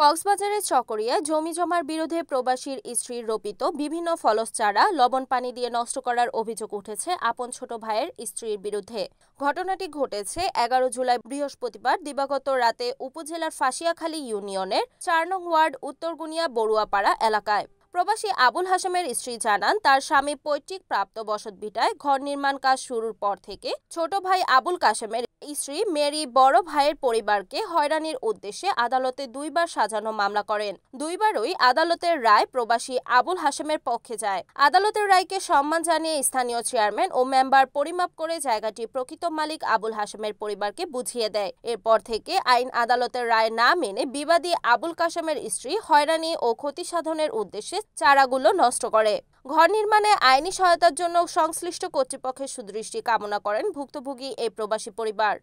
কক্সবাজারের চকরিয়ায় জমি জমার বিরুদ্ধে প্রবাসীর স্ত্রীর রোপিত বিভিন্ন ফলস চারা লবণ পানি দিয়ে নষ্ট করার অভিযোগ উঠেছে আপন ছোট ভাইয়ের স্ত্রীর বিরুদ্ধে। ঘটনাটি ঘটেছে 11 জুলাই বৃহস্পতিবার দিবাগত রাতে উপজেলার ফাঁসিয়াখালী ইউনিয়নের 4 নং ওয়ার্ড উত্তরগুনিয়া বড়ুয়াপাড়া এলাকায়। প্রবাসী আবুল হাশেমের স্ত্রী জানান, তার স্বামী পৈতৃক প্রাপ্ত বসতভিটায় ঘর নির্মাণ কাজ শুরুর পর থেকে ছোট ভাই আবুল কাশেমের স্ত্রী মেরি বড় ভাইয়ের পরিবারকে হয়রানির উদ্দেশ্যে আদালতে দুইবার সাজানো মামলা করেন। দুইবারই আদালতের রায় প্রবাসী আবুল হাশেমের পক্ষে যায়। আদালতের রায়কে সম্মান জানিয়ে স্থানীয় চেয়ারম্যান ও মেম্বার পরিমাপ করে জায়গাটি প্রকৃত মালিক আবুল হাশেমের পরিবারকে বুঝিয়ে দেয়। এরপর থেকে আইন আদালতের রায় না মেনে বিবাদী আবুল কাশেমের স্ত্রী হয়রানি ও ক্ষতি সাধনের উদ্দেশ্যে চারাগুলো নষ্ট করে। ঘর নির্মাণে আইনি সহায়তার জন্য সংশ্লিষ্ট কর্তৃপক্ষের সুদৃষ্টি কামনা করেন ভুক্তভোগী এই প্রবাসী পরিবার।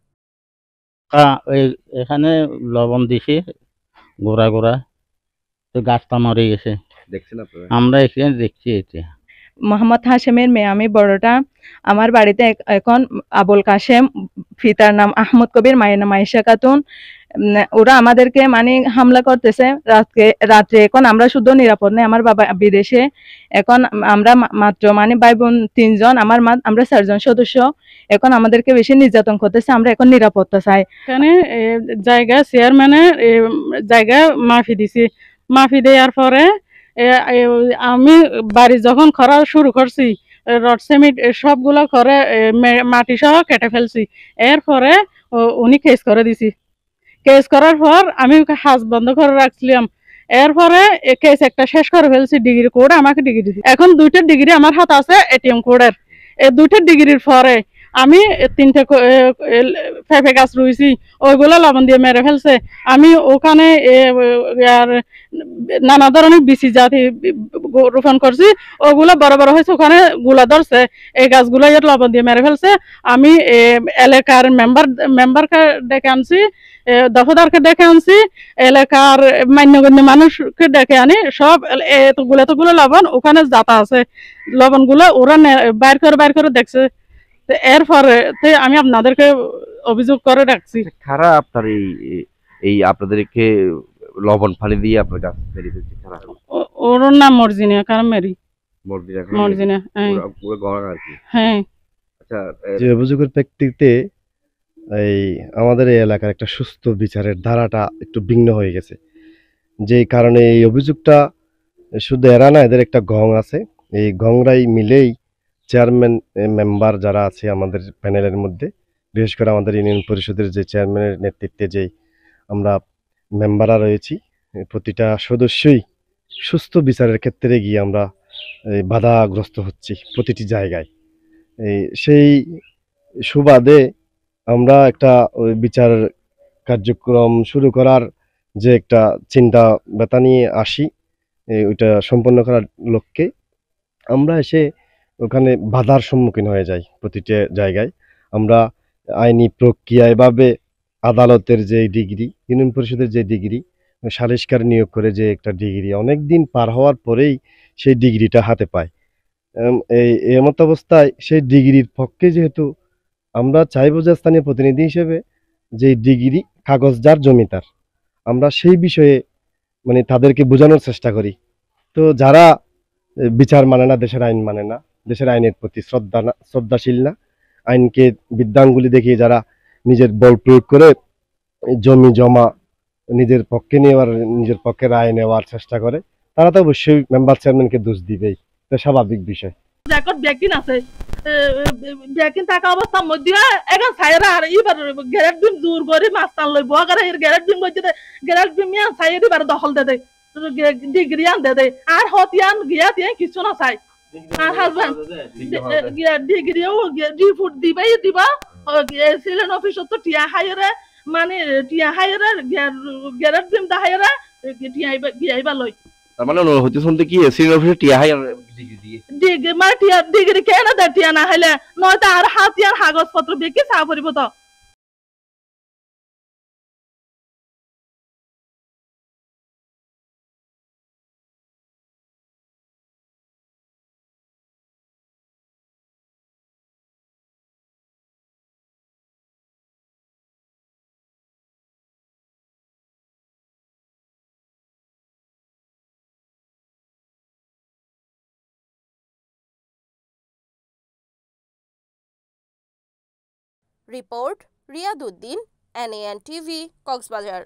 এখানে লবণ দিছি গোড়া গোড়া, তো গাছটা মরে গেছে। দেখছেন আপনারা? আমরা এখানে দেখছি এটা। মোহাম্মদ হাশেমের মেয়ে আমি বড়টা। আমার বাড়িতে এখন আবুল কাশেম, পিতার নাম আহমদ কবির, মায়ের নাম আয়েশা খাতুন। ওরা আমাদেরকে মানে হামলা করতেছে রাত্রে। এখন আমরা শুধু নিরাপদ নেই, আমার বাবা বিদেশে। এখন আমরা মাত্র মানে ভাই বোন 3 জন, আমরা 4 জন সদস্য। এখন আমাদেরকে বেশি নির্যাতন করতেছে, আমরা এখন নিরাপত্তা চাই। এখানে জায়গা চেয়ারম্যানের জায়গা মাফি দিছি। মাফি দেওয়ার পরে আমি বাড়ি যখন করা শুরু করছি, রড সিমেন্ট সবগুলো করে মাটি সহ কেটে ফেলছি। এরপরে উনি কেস করে দিছি। কেস করার পর আমি হাজ বন্ধ করে রাখছিলাম। এরপরে কেস একটা শেষ করে ফেলছি। ডিগ্রি কোড আমাকে ডিগ্রি দিছি। এখন 2টা ডিগ্রি আমার হাত আছে এটিএম কোডের। এই 2টা ডিগ্রির পরে আমি 3টে পেঁপে গাছ রুইছি, ওইগুলো লবণ দিয়ে মেরে ফেলছে। আমি ওখানে নানা ধরনের বিচি জাতি রোপণ করছি, ওগুলো বড় বড় হয়েছে, ওখানে গুলা ধরছে। এই গাছগুলো লবণ দিয়ে মেরে ফেলছে। আমি এলাকার মেম্বারকে ডেকে আনছি, দফাদারকে ডেকে আনছি, এলাকার মান্যগণ্য মানুষকে ডেকে আনি। সব এতগুলো লবণ ওখানে যাতা আছে, লবণগুলো ওরা বাইর করে দেখছে। এরপরে আমি আপনাদেরকে অভিযোগ করে রাখছি। কারা আপনার এই আপনাদেরকে লবণ পানি দিয়ে আপনার গাছ মেরে ফেলছে? কারা? ওর নাম মর্জিনা, কারণ মেরি মর্জিনা। আর কি। হ্যাঁ। আচ্ছা, যে অভিযোগের প্রেক্ষিতে এই আমাদের এই এলাকার একটা সুস্থ বিচারের ধারাটা একটু ভিন্ন হয়ে গেছে। যেই কারণে এই অভিযোগটা শুধু এরা না, এদের একটা গং আছে। এই গংরাই মিলেই চেয়ারম্যান মেম্বার যারা আছে আমাদের প্যানেলের মধ্যে, বিশেষ করে আমাদের ইউনিয়ন পরিষদের যে চেয়ারম্যানের নেতৃত্বে যেই আমরা মেম্বাররা রয়েছি, প্রতিটা সদস্যই সুস্থ বিচারের ক্ষেত্রে গিয়ে আমরা বাধাগ্রস্ত হচ্ছি প্রতিটি জায়গায়। সেই সুবাদে আমরা একটা বিচার কার্যক্রম শুরু করার যে একটা চিন্তা ব্যথা নিয়ে আসি, ওইটা সম্পন্ন করার লক্ষ্যে আমরা এসে ওখানে বাধার সম্মুখীন হয়ে যাই প্রতিটা জায়গায়। আমরা আইনি প্রক্রিয়া এভাবে আদালতের যে ডিগ্রি, ইউনিয়ন পরিষদের যে ডিগ্রি, সালিশকার নিয়োগ করে যে একটা ডিগ্রি, অনেক দিন পার হওয়ার পরেই সেই ডিগ্রিটা হাতে পায়। এমত অবস্থায় সেই ডিগ্রির পক্ষে যেহেতু আমরা চাইবো যে স্থানীয় প্রতিনিধি হিসেবে যে ডিগ্রি কাগজ যার জমি তার, আমরা সেই বিষয়ে মানে তাদেরকে বোঝানোর চেষ্টা করি। তো যারা বিচার মানে না, দেশের আইন মানে না, দেশের আইনের প্রতি শ্রদ্ধাশীল না, আইনকে বৃদ্ধাঙ্গুলি দেখিয়ে যারা নিজের বল প্রয়োগ করে জমি জমা নিজের পক্ষে নেওয়ার, নিজের পক্ষে রায় নেওয়ার চেষ্টা করে, তারা তো অবশ্যই মেম্বার চেয়ারম্যানকে দোষ দিবেই। তো স্বাভাবিক বিষয়। ব্যাকিন আছে, ব্যাকিন থাকা অবস্থার মধ্যে এখন সাইরা আর এবার গ্যারেট ডিম জোর করে মাছ টান লই বগারে এর গ্যারেট ডিম বইতে গ্যারেট ডিম মিয়া সাইরে এবার দখল দে দে, ডিগ্রি আন দে দে, আর হতিয়ান গিয়া দিয়ে কিছু না চাই। আর হাজবেন্ড ডিগ্রিও 2 ফুট দিবা সিলেন অফিসত তো টিয়া হাইরে, মানে টিয়া হাইরে গ্যারেট ডিম দা হাইরে টিয়া গিয়াইবা লই। তার মানে হইতে শুনতে কি এসির অফিসে টিয়া হাই ডিগ্রি দিয়ে ডিগ্রি মানে ডিগ্রি কেন দেয়? টিয়া না হলে নয়তো আর হাতিয়ার কাগজপত্র বেঁকে চা পড়িব তো। Report Riyad Uddin, NAN TV, Cox's Bazar.